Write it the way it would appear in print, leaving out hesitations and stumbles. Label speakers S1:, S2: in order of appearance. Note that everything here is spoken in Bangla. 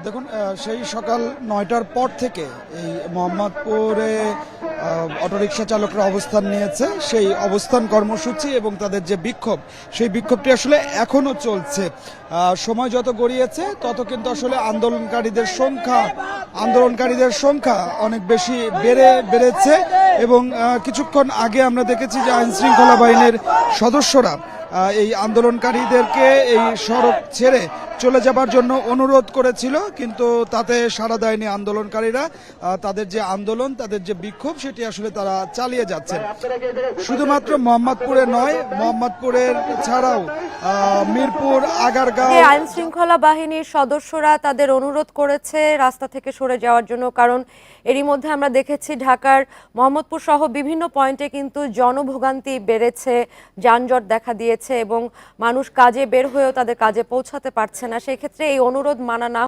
S1: দেখুন, সেই সকাল ৯টার পর থেকে এই মোহাম্মদপুরে অটোরিকশা চালকরা অবস্থান নিয়েছে। সেই অবস্থান কর্মসূচি এবং তাদের যে বিক্ষোভ, সেই বিক্ষোভটি আসলে এখনো চলছে। সময় যত গড়িয়েছে তত কিন্তু আসলে আন্দোলনকারীদের সংখ্যা অনেক বেশি বেড়েছে এবং কিছুক্ষণ আগে আমরা দেখেছি যে আইন শৃঙ্খলা বাহিনীর সদস্যরা এই আন্দোলনকারীদেরকে এই সড়ক ছেড়ে চলে যাবার জন্য অনুরোধ করেছিল, কিন্তু তাতে সাড়া দেয়নি আন্দোলনকারীরা। তাদের যে আন্দোলন, তাদের যে বিক্ষোভ, সেটি আসলে তারা চালিয়ে যাচ্ছেন। শুধুমাত্র মোহাম্মদপুরে নয়, মোহাম্মদপুরের ছাড়াও মিরপুর, আগারগাঁও
S2: আইন শৃঙ্খলা বাহিনীর সদস্যরা তাদের অনুরোধ করেছে রাস্তা থেকে সরে যাওয়ার জন্য, কারণ এরই মধ্যে আমরা দেখেছি ঢাকার মোহাম্মদপুর সহ বিভিন্ন পয়েন্টে কিন্তু জনভোগান্তি বেড়েছে, যানজট দেখা দিয়েছে এবং মানুষ কাজে বের হয়েও তাদের কাজে পৌঁছাতে পারছে না। সেই ক্ষেত্রে এই অনুরোধ মানা না